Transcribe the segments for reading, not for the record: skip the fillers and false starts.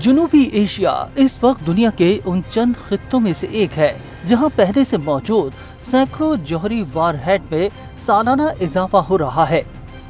जनूबी एशिया इस वक्त दुनिया के उन चंद खित्तों में से एक है जहां पहले से मौजूद सैकड़ों जौहरी वारहेड में सालाना इजाफा हो रहा है।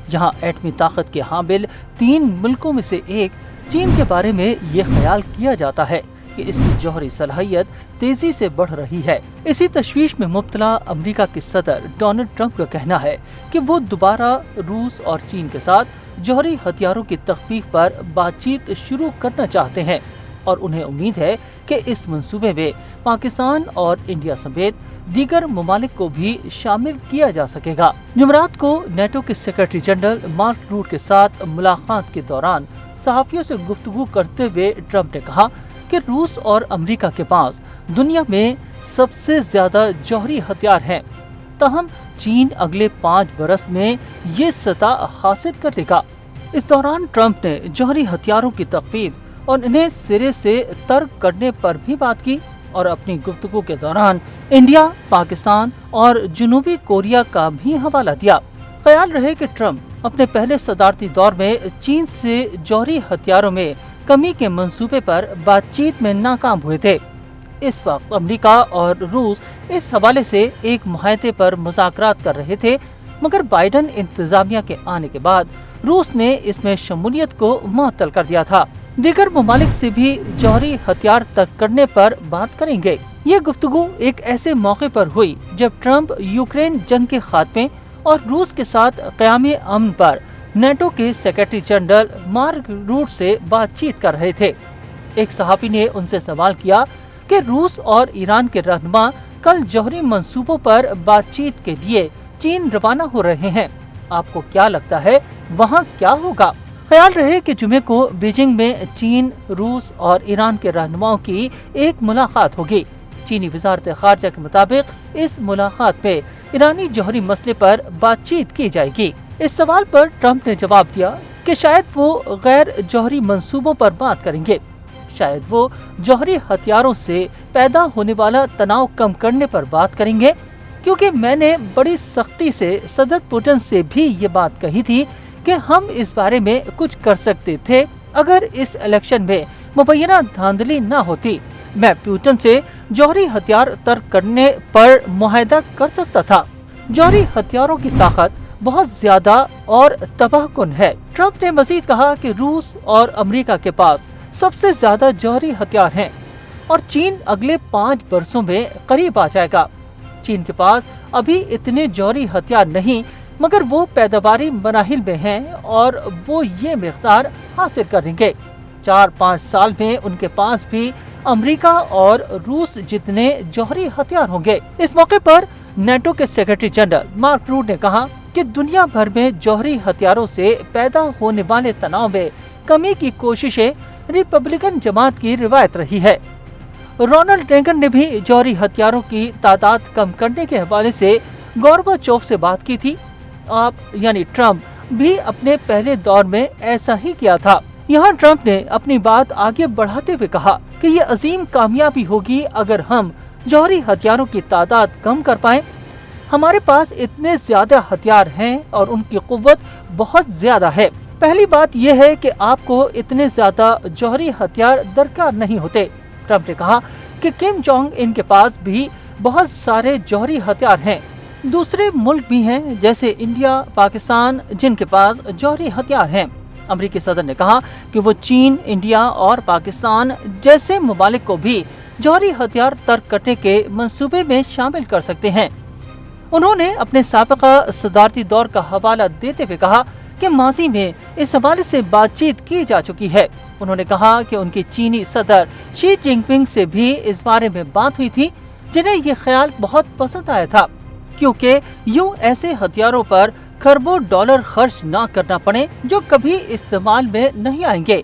जहां एटमी ताकत के हामिल 3 मुल्कों में से एक चीन के बारे में ये ख्याल किया जाता है कि इसकी जौहरी सलाहियत तेजी से बढ़ रही है। इसी तशवीश में मुब्तला अमेरिका के सदर डोनाल्ड ट्रंप का कहना है कि वो दोबारा रूस और चीन के साथ जौहरी हथियारों की तख्फीफ पर बातचीत शुरू करना चाहते हैं और उन्हें उम्मीद है कि इस मंसूबे में पाकिस्तान और इंडिया समेत दीगर ममालिक को भी शामिल किया जा सकेगा। जुमरात को नेटो के सेक्रेटरी जनरल मार्क रूट के साथ मुलाकात के दौरान सहाफियों से गुफ्तगू करते हुए ट्रंप ने कहा कि रूस और अमेरिका के पास दुनिया में सबसे ज्यादा जौहरी हथियार हैं, ताहम चीन अगले 5 बरस में ये सतह हासिल कर लेगा। इस दौरान ट्रंप ने जौहरी हथियारों की तख्फीफ और इन्हें सिरे से तर्क करने पर भी बात की और अपनी गुफ्तगू के दौरान इंडिया, पाकिस्तान और जनूबी कोरिया का भी हवाला दिया। ख्याल रहे कि ट्रंप अपने पहले सदारती दौर में चीन से जौहरी हथियारों में कमी के मंसूबे पर बातचीत में नाकाम हुए थे। इस वक्त अमेरिका और रूस इस हवाले से एक मुआहदे पर मुज़ाकरात कर रहे थे, मगर बाइडन इंतजामिया के आने के बाद रूस ने इसमें शमूलियत को मुअत्तल कर दिया था। दीगर ममालिक से भी जौहरी हथियार तक करने पर बात करेंगे। ये गुफ्तगू एक ऐसे मौके पर हुई जब ट्रंप यूक्रेन जंग के खात्मे और रूस के साथ क़याम अमन पर नेटो के सेक्रेटरी जनरल मार्क रूट से बातचीत कर रहे थे। एक सहाफी ने उनसे सवाल किया कि रूस और ईरान के रहनुमा कल जौहरी मंसूबों पर बातचीत के लिए चीन रवाना हो रहे हैं, आपको क्या लगता है वहाँ क्या होगा? ख्याल रहे कि जुमे को बीजिंग में चीन, रूस और ईरान के रहनुमाओं की एक मुलाकात होगी। चीनी वजारत खारजा के मुताबिक इस मुलाकात में ईरानी जौहरी मसले पर बातचीत की जाएगी। इस सवाल पर ट्रंप ने जवाब दिया कि शायद वो गैर जौहरी मंसूबों पर बात करेंगे, शायद वो जौहरी हथियारों से पैदा होने वाला तनाव कम करने पर बात करेंगे, क्योंकि मैंने बड़ी सख्ती से सदर पुतिन से भी ये बात कही थी कि हम इस बारे में कुछ कर सकते थे अगर इस इलेक्शन में मुबैना धांधली न होती। मैं पुतिन से जौहरी हथियार तर्क करने पर मुआहदा कर सकता था। जौहरी हथियारों की ताकत बहुत ज्यादा और तबाहकुन है। ट्रंप ने मजीद कहा कि रूस और अमेरिका के पास सबसे ज्यादा जौहरी हथियार हैं और चीन अगले 5 बरसों में करीब आ जाएगा। चीन के पास अभी इतने जौहरी हथियार नहीं, मगर वो पैदावारी मराहिल में हैं और वो ये मिक़दार हासिल करेंगे। 4-5 साल में उनके पास भी अमेरिका और रूस जितने जौहरी हथियार होंगे। इस मौके पर नेटो के सेक्रेटरी जनरल मार्क रूट ने कहा कि दुनिया भर में जौहरी हथियारों से पैदा होने वाले तनाव में कमी की कोशिशें रिपब्लिकन जमात की रिवायत रही है। रोनाल्ड रेगन ने भी जौहरी हथियारों की तादाद कम करने के हवाले से गोर्बाचोव से बात की थी। आप यानी ट्रंप भी अपने पहले दौर में ऐसा ही किया था। यहाँ ट्रंप ने अपनी बात आगे बढ़ाते हुए कहा कि ये अजीम कामयाबी होगी अगर हम जौहरी हथियारों की तादाद कम कर पाए। हमारे पास इतने ज्यादा हथियार हैं और उनकी कुव्वत बहुत ज्यादा है। पहली बात यह है कि आपको इतने ज्यादा जौहरी हथियार दरकार नहीं होते। ट्रंप ने कहा कि किम जोंग इन के पास भी बहुत सारे जौहरी हथियार हैं। दूसरे मुल्क भी हैं जैसे इंडिया, पाकिस्तान, जिनके पास जौहरी हथियार हैं। अमेरिकी सदर ने कहा कि वो चीन, इंडिया और पाकिस्तान जैसे ममालिक को भी जौहरी हथियार तर्क करने के मंसूबे में शामिल कर सकते हैं। उन्होंने अपने साबिका सदारती दौर का हवाला देते हुए कहा कि माजी में इस हवाले से बातचीत की जा चुकी है। उन्होंने कहा कि उनकी चीनी सदर शी जिनपिंग से भी इस बारे में बात हुई थी, जिन्हें ये ख्याल बहुत पसंद आया था, क्योंकि यूं ऐसे हथियारों पर खरबों डॉलर खर्च न करना पड़े जो कभी इस्तेमाल में नहीं आएंगे।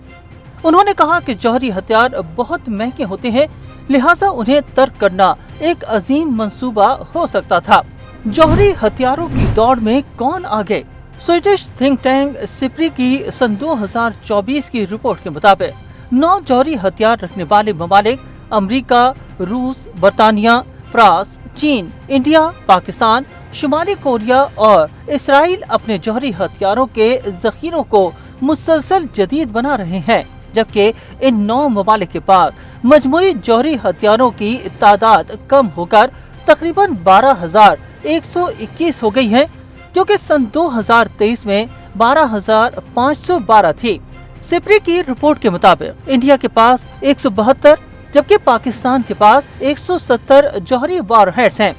उन्होंने कहा कि जौहरी हथियार बहुत महंगे होते हैं, लिहाजा उन्हें तर्क करना एक अजीम मंसूबा हो सकता था। जौहरी हथियारों की दौड़ में कौन आगे? स्वीडिश थिंक टैंक सिप्री की सन 2024 की रिपोर्ट के मुताबिक 9 जौहरी हथियार रखने वाले ममालिक अमेरिका, रूस, बरतानिया, फ्रांस, चीन, इंडिया, पाकिस्तान, शुमाली कोरिया और इसराइल अपने जौहरी हथियारों के जखीरों को मुसलसल जदीद बना रहे हैं। जबकि इन 9 ममालिक के पास मजमूई जौहरी हथियारों की तादाद कम होकर तकरीबन 12,121 हो गई है, जो कि सन 2023 में 12,512 थी। सिप्री की रिपोर्ट के मुताबिक इंडिया के पास 172 जबकि पाकिस्तान के पास 170 जौहरी वॉरहेड्स हैं।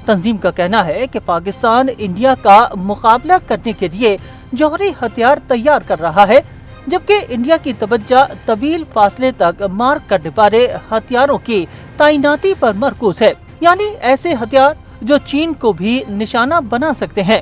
तंजीम का कहना है कि पाकिस्तान इंडिया का मुकाबला करने के लिए जौहरी हथियार तैयार कर रहा है, जबकि इंडिया की तवज्जो तवील फासले तक मार करने वाले हथियारों की तैनाती पर मरकूज है, यानी ऐसे हथियार जो चीन को भी निशाना बना सकते हैं।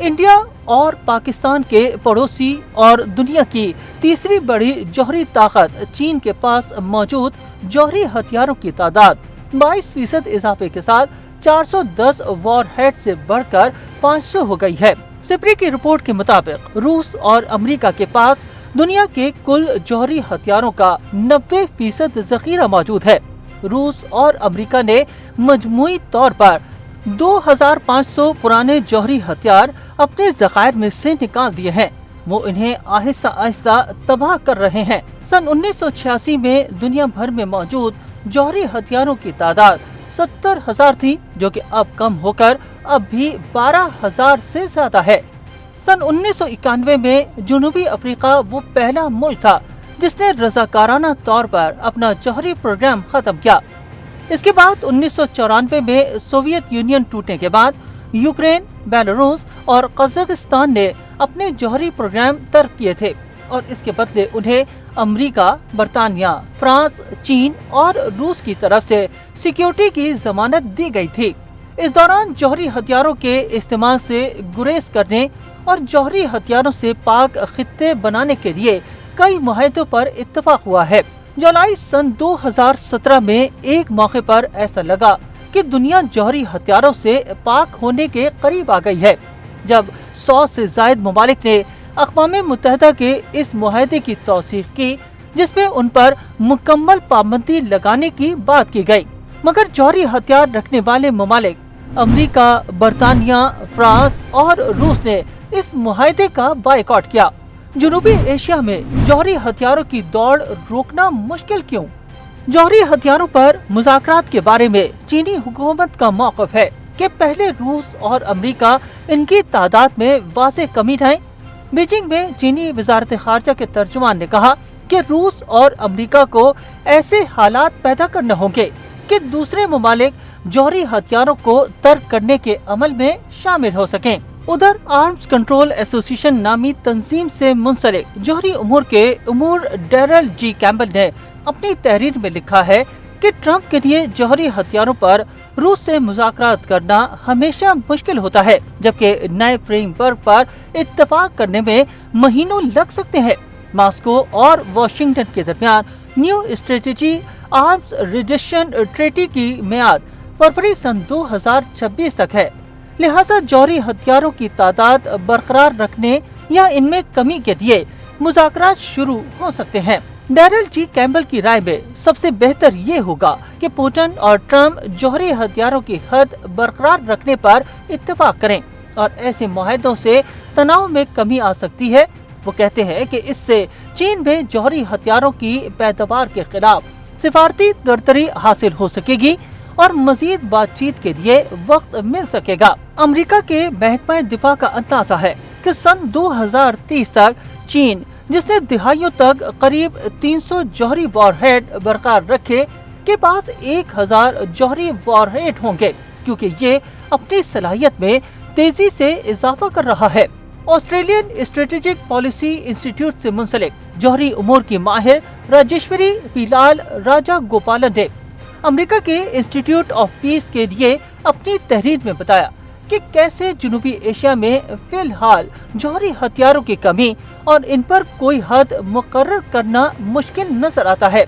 इंडिया और पाकिस्तान के पड़ोसी और दुनिया की तीसरी बड़ी जौहरी ताकत चीन के पास मौजूद जौहरी हथियारों की तादाद 22% इजाफे के साथ 410 वॉरहेड से बढ़कर 500 हो गई है। सिप्री की रिपोर्ट के मुताबिक रूस और अमेरिका के पास दुनिया के कुल जौहरी हथियारों का 90% जखीरा मौजूद है। रूस और अमेरिका ने मजमूई तौर पर 2500 पुराने जौहरी हथियार अपने जखायर में से निकाल दिए हैं। वो इन्हें आहिस्ता आहिस्ता तबाह कर रहे हैं। सन 1986 में दुनिया भर में मौजूद जौहरी हथियारों की तादाद 70,000 थी, जो कि अब कम होकर अब भी 12,000 से ज्यादा है। सन 1991 में जनूबी अफ्रीका वो पहला मुल्क था जिसने रजाकाराना तौर पर अपना जौहरी प्रोग्राम खत्म किया। इसके बाद 1994 में सोवियत यूनियन टूटने के बाद यूक्रेन, बेलारूस और कजाकिस्तान ने अपने जौहरी प्रोग्राम तर्क किए थे और इसके बदले उन्हें अमेरिका, बरतानिया, फ्रांस, चीन और रूस की तरफ से सिक्योरिटी की जमानत दी गई थी। इस दौरान जौहरी हथियारों के इस्तेमाल से गुरेज करने और जौहरी हथियारों से पाक खित्ते बनाने के लिए कई मुआहदों पर इत्तेफाक हुआ है। जुलाई सन 2017 में एक मौके पर ऐसा लगा कि दुनिया जौहरी हथियारों से पाक होने के करीब आ गई है, जब 100 से जायद ममालिक ने अक़वाम मुत्तहिदा के इस मुआहदे की तौसीक़ की, जिसमें उन पर मुकम्मल पाबंदी लगाने की बात की गई। मगर जौहरी हथियार रखने वाले ममालिक अमेरिका, बरतानिया, फ्रांस और रूस ने इस मुआहदे का बायकॉट किया। जनूबी एशिया में जौहरी हथियारों की दौड़ रोकना मुश्किल क्यों? जौहरी हथियारों पर मुज़ाकरात के बारे में चीनी हुकूमत का मौक़िफ़ है कि पहले रूस और अमेरिका इनकी तादाद में वाज़ेह कमी लाएं। बीजिंग में चीनी वज़ारत ख़ारजा के तर्जुमान ने कहा कि रूस और अमेरिका को ऐसे हालात पैदा करने होंगे कि दूसरे ममालिक जौहरी हथियारों को तर्क करने के अमल में शामिल हो सकें। उधर आर्म्स कंट्रोल एसोसिएशन नामी तंजीम से मुंसलिक जौहरी उमूर के उमूर डैरल जी कैम्बल ने अपनी तहरीर में लिखा है कि ट्रंप के लिए जौहरी हथियारों पर रूस से मुज़ाकरात करना हमेशा मुश्किल होता है, जबकि नए फ्रेमवर्क पर इत्तेफाक करने में महीनों लग सकते हैं। मॉस्को और वाशिंगटन के दरमियान new strategy arms reduction treaty की मियाद फरवरी सन 2026 तक है। लिहाजा जौहरी हथियारों की तादाद बरकरार रखने या इनमें कमी के लिए मुज़ाकरात शुरू हो सकते हैं। डैरल जी कैम्बल की राय में सबसे बेहतर ये होगा कि पुतिन और ट्रंप जौहरी हथियारों की हद बरकरार रखने पर इत्तेफाक करें और ऐसे मुआहदों से तनाव में कमी आ सकती है। वो कहते हैं कि इससे चीन में जौहरी हथियारों की पैदावार के खिलाफ सिफारती बरतरी हासिल हो सकेगी और मजीद बातचीत के लिए वक्त मिल सकेगा। अमेरिका के महकमा दिफा का अंदाजा है कि सन 2030 तक चीन, जिसने दिहाइयों तक करीब 300 जौहरी वॉरहेड बरकरार रखे, के पास 1000 जौहरी वॉरहेड होंगे, क्योंकि ये अपनी सलाहियत में तेजी से इजाफा कर रहा है। ऑस्ट्रेलियन स्ट्रेटेजिक पॉलिसी इंस्टीट्यूट से मुंसलिक जौहरी उमूर की माहिर राजेश्वरी पीलाल राजा गोपालन ने अमेरिका के इंस्टीट्यूट ऑफ पीस के लिए अपनी तहरीर में बताया कि कैसे जनूबी एशिया में फिलहाल जौहरी हथियारों की कमी और इन पर कोई हद मुकर्रर करना मुश्किल नजर आता है।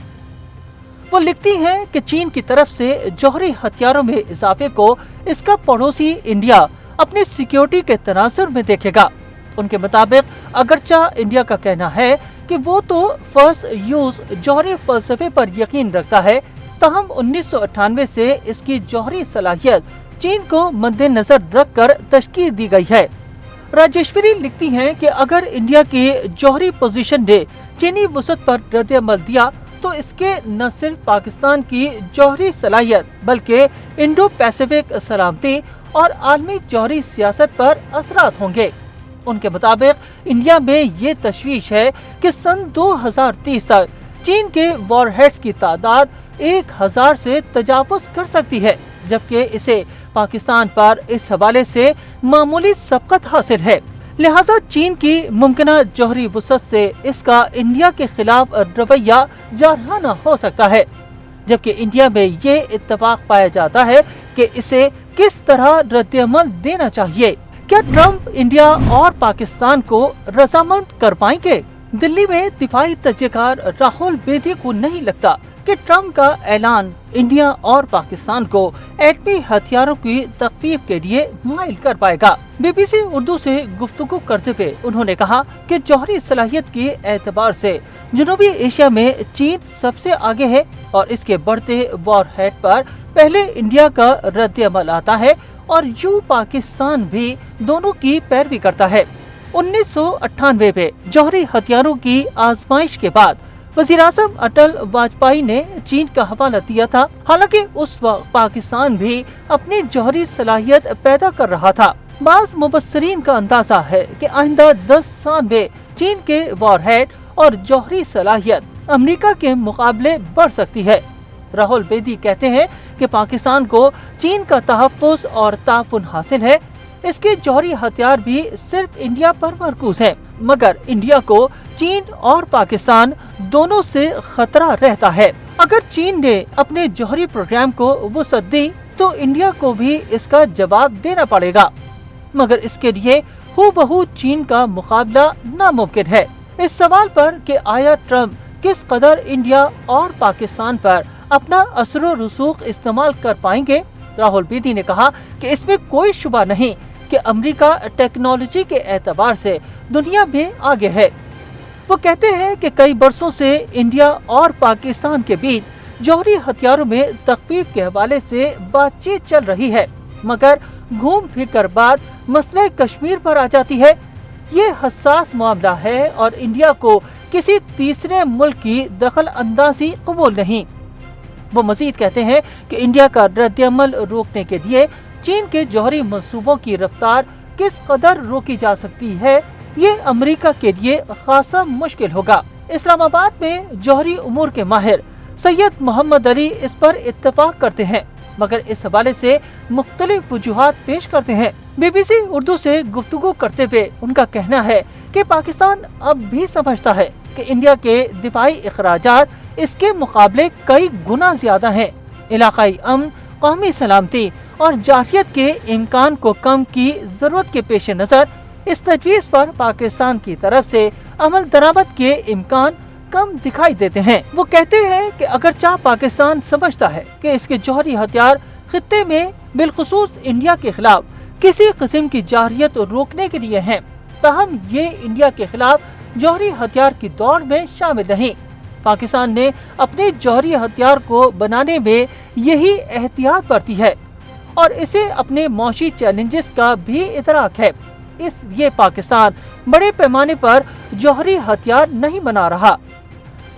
वो लिखती हैं कि चीन की तरफ से जौहरी हथियारों में इजाफे को इसका पड़ोसी इंडिया अपनी सिक्योरिटी के तनासुर में देखेगा। उनके मुताबिक अगरचा इंडिया का कहना है कि वो तो फर्स्ट यूज जौहरी फलसफे पर यकीन रखता है, तहम 1998 से इसकी जौहरी सलाहियत चीन को मद्देनजर रखकर तश्कील दी गई है। राजेश्वरी लिखती हैं कि अगर इंडिया की जौहरी पोजीशन ने चीनी वुसअत पर रद्द-ए-अमल दिया तो इसके न सिर्फ पाकिस्तान की जौहरी सलाहियत बल्कि इंडो पैसिफिक सलामती और आलमी जौहरी सियासत पर असरात होंगे। उनके मुताबिक इंडिया में ये तशवीश है कि सन 2030 तक चीन के वॉरहेड्स की तादाद 1000 से तजावुज कर सकती है, जबकि इसे पाकिस्तान पर इस हवाले से मामूली सबकत हासिल है। लिहाजा चीन की मुमकिना जौहरी वुसअत से इसका इंडिया के खिलाफ रवैया जारहाना हो सकता है, जबकि इंडिया में ये इत्तेफाक पाया जाता है कि इसे किस तरह रद्द-ए-अमल देना चाहिए। क्या ट्रंप इंडिया और पाकिस्तान को रजामंद कर पाएंगे? दिल्ली में दिफाई तज्ज़ेकार राहुल बेदी को नहीं लगता कि ट्रंप का ऐलान इंडिया और पाकिस्तान को एटमी हथियारों की तख्फीफ के लिए माइल कर पाएगा। बीबीसी उर्दू से गुफ्तगू करते हुए उन्होंने कहा कि जौहरी सलाहियत के एतबार से जनूबी एशिया में चीन सबसे आगे है और इसके बढ़ते वॉरहेड पर पहले इंडिया का रद्द-ए-अमल आता है और यूं पाकिस्तान भी दोनों की पैरवी करता है। 1998 में जौहरी हथियारों की आजमाइश के बाद वज़ीर-ए-आज़म अटल वाजपेयी ने चीन का हवाला दिया था। हालांकि उस वक्त पाकिस्तान भी अपनी जौहरी सलाहियत पैदा कर रहा था। बाज़ मुबस्सिरीन का अंदाजा है कि आइंदा 10 साल में चीन के वॉरहेड और जौहरी सलाहियत अमेरिका के मुकाबले बढ़ सकती है। राहुल बेदी कहते हैं कि पाकिस्तान को चीन का तहफ़्फ़ुज़ और ताफ़ुन हासिल है। इसके जौहरी हथियार भी सिर्फ इंडिया पर मरकूज हैं, मगर इंडिया को चीन और पाकिस्तान दोनों से खतरा रहता है। अगर चीन ने अपने जौहरी प्रोग्राम को वुसअत दी तो इंडिया को भी इसका जवाब देना पड़ेगा, मगर इसके लिए हूबहू चीन का मुकाबला नामुमकिन है। इस सवाल पर कि आया ट्रंप किस कदर इंडिया और पाकिस्तान पर अपना असर रसूख इस्तेमाल कर पाएंगे, राहुल बेदी ने कहा कि इसमें कोई शुबा नहीं कि अमेरिका टेक्नोलॉजी के एतबार से दुनिया में आगे है। वो कहते हैं कि कई बरसों से इंडिया और पाकिस्तान के बीच जौहरी हथियारों में तख्फीफ के हवाले से बातचीत चल रही है, मगर घूम फिर कर बात मसले कश्मीर पर आ जाती है। ये हसास मामला है और इंडिया को किसी तीसरे मुल्क की दखल अंदाजी कबूल नहीं। वो मजीद कहते हैं कि इंडिया का रद्द-ए-अमल रोकने के लिए चीन के जौहरी मंसूबों की रफ्तार किस कदर रोकी जा सकती है, ये अमेरिका के लिए खासा मुश्किल होगा। इस्लामाबाद में जौहरी उमूर के माहिर सैयद मोहम्मद अली इस पर इत्तेफाक करते हैं, मगर इस हवाले से मुख्तलिफ वजूहात पेश करते हैं। बीबीसी उर्दू से गुफ्तगू करते हुए उनका कहना है कि पाकिस्तान अब भी समझता है कि इंडिया के दिफाई इखराजात इसके मुकाबले कई गुना ज्यादा हैं। इलाकाई अमन, कौमी सलामती और जारहियत के इम्कान को कम की जरूरत के पेश नजर इस तजवीज़ पर पाकिस्तान की तरफ से अमल दरामद के इम्कान कम दिखाई देते हैं। वो कहते हैं कि अगरचा पाकिस्तान समझता है कि इसके जौहरी हथियार खित्ते में बिलखुसूस इंडिया के खिलाफ किसी किस्म की जारहियत रोकने के लिए हैं, ताहम ये इंडिया के खिलाफ जौहरी हथियार की दौड़ में शामिल नहीं। पाकिस्तान ने अपने जौहरी हथियार को बनाने में यही एहतियात बरती है और इसे अपने मौशी चैलेंजेस का भी इदराक है। इसलिए पाकिस्तान बड़े पैमाने पर जौहरी हथियार नहीं बना रहा।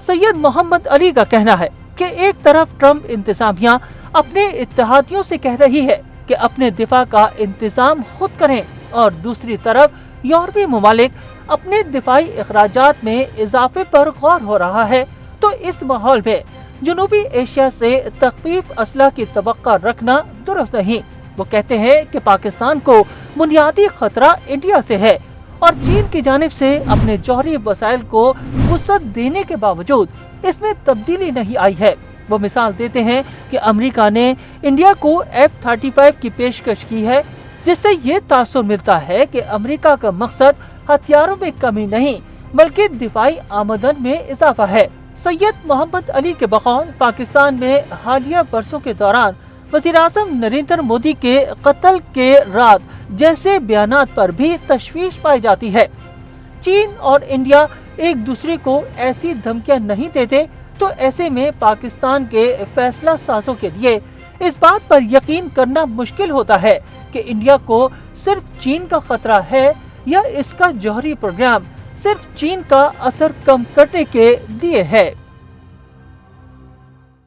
सैयद मोहम्मद अली का कहना है कि एक तरफ ट्रंप इंतजामिया अपने इत्तेहादियों से कह रही है कि अपने दिफा का इंतजाम खुद करें और दूसरी तरफ यूरोपीय ममालिक अपने दिफाई अखराजात में इजाफे पर गौर हो रहा है। तो इस माहौल में जनूबी एशिया से तख्फीफ असला की तवक्का रखना दुरुस्त नहीं। वो कहते हैं कि पाकिस्तान को बुनियादी खतरा इंडिया से है और चीन की जानिब से अपने जौहरी वसाइल को वुसअत देने के बावजूद इसमें तब्दीली नहीं आई है। वो मिसाल देते हैं कि अमेरिका ने इंडिया को F-35 की पेशकश की है, जिससे ये तासुर मिलता है कि अमेरिका का मकसद हथियारों में कमी नहीं बल्कि दिफाई आमदन में इजाफा है। सैयद मोहम्मद अली के बकौल पाकिस्तान में हालिया बरसों के दौरान वज़ीर-ए-आज़म नरेंद्र मोदी के कत्ल के रात जैसे बयानात पर भी तशवीश पाई जाती है। चीन और इंडिया एक दूसरे को ऐसी धमकियां नहीं देते, तो ऐसे में पाकिस्तान के फैसला साजों के लिए इस बात पर यकीन करना मुश्किल होता है कि इंडिया को सिर्फ चीन का खतरा है या इसका जौहरी प्रोग्राम सिर्फ चीन का असर कम करने के लिए है।